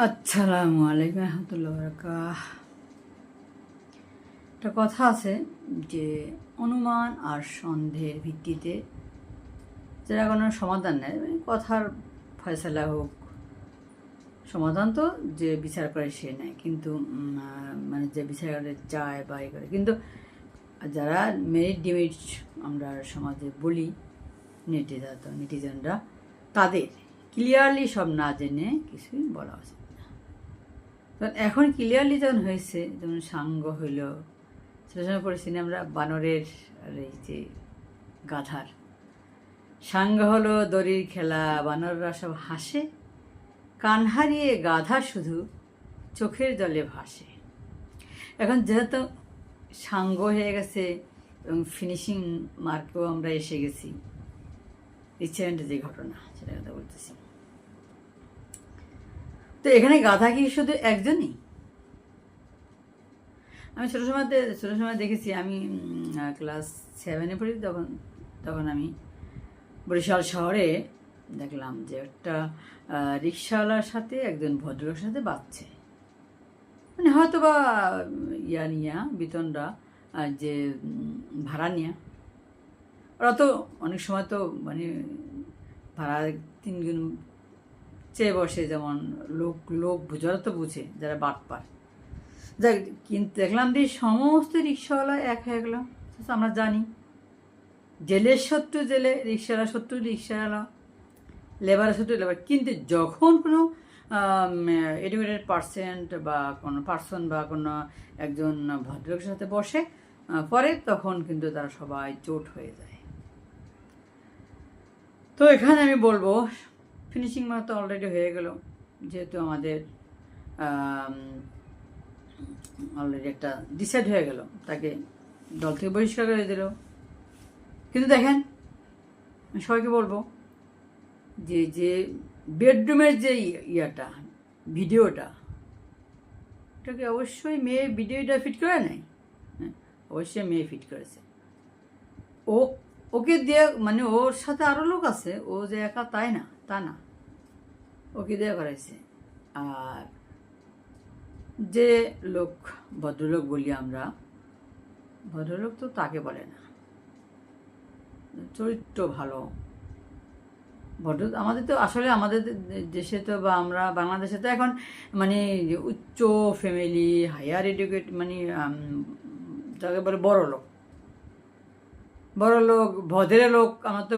আসসালামু আলাইকুম রহমতুল্লাহ বরকাত। একটা কথা আছে যে অনুমান আর সন্দেহের ভিত্তিতে যারা কোনো সমাধান নেয়, মানে কথার ফয়সালা হোক, সমাধান তো যে বিচার করে সে নেয়, কিন্তু মানে যে বিচার করে চায় বা করে, কিন্তু যারা মেরিট ডিমেরিট আমরা সমাজে বলি নেটিজেনরা, তাদের ক্লিয়ারলি সব না জেনে কিছুই বলা উচিত না। কারণ এখন ক্লিয়ারলি যখন হয়েছে, যেমন সাঙ্গ হইল, সেটা সময় পড়েছি আমরা বানরের এই যে গাধার সাঙ্গ হলো দড়ির খেলা, বানররা সব হাসে, কান হারিয়ে গাধা শুধু চোখের জলে ভাসে। এখন যেহেতু সাঙ্গ হয়ে গেছে এবং ফিনিশিং মার্কেও আমরা এসে গেছি, রিসেন্ট যে ঘটনা সেটা কথা বলতেছি। তো এখানে গাধা কি শুধু একজনই? আমি ছোটো সময় দেখেছি, আমি ক্লাস 7-এ পড়ি, তখন আমি বরিশাল শহরে দেখলাম যে একটা রিক্সাওয়ালার সাথে একজন ভদ্রলোকের সাথে বাঁচছে, মানে হয়তো বা বেতনরা যে ভাড়া নিয়া, ওরা তো অনেক সময় তো মানে ভাড়া 3 গুণ চেয়ে বসে, যেমন লোক যারা তো বুঝে, যারা বাটপার, যাক। কিন্তু দেখলাম যে সমস্ত রিক্সাওয়ালা এক হয়ে গেল। আমরা জানি জেলের শত্রু জেলে, রিক্সাওয়ালা শত্রু রিক্সাওয়ালা, লেবারের শত্রু লেবার। কিন্তু যখন কোনো এডুকেটেড পার্সন বা কোনো একজন ভদ্রলোকের সাথে বসে পরে, তখন কিন্তু তারা সবাই জোট হয়ে যায়। তো এখানে আমি বলবো ফিনিশিং তো অলরেডি হয়ে গেল, যেহেতু আমাদের অলরেডি একটা ডিসাইড হয়ে গেল, তাকে দল থেকে বহিষ্কার করে দিল। কিন্তু দেখেন, আমি সবাইকে বলবো যে বেডরুমের যে ভিডিওটা, এটাকে অবশ্যই মেয়ে ভিডিওটা ফিট করে নেয়। হ্যাঁ, অবশ্যই মেয়ে ফিট করেছে। ওকে দিয়ে, মানে ওর সাথে আরও লোক আছে, ও যে একা তা না, ওকে দিয়ে করাইছে। আর যে লোক ভদ্রলোক বলি আমরা, ভদ্রলোক তো তাকে বলে না, চরিত্র ভালো ভদ্র। আমাদের তো আসলে আমাদের দেশে তো, বা আমরা বাংলাদেশে তো এখন মানে উচ্চ ফ্যামিলি, হায়ার এডুকেট, মানে যাকে বলে বড় লোক ভদ্র লোক, আমরা তো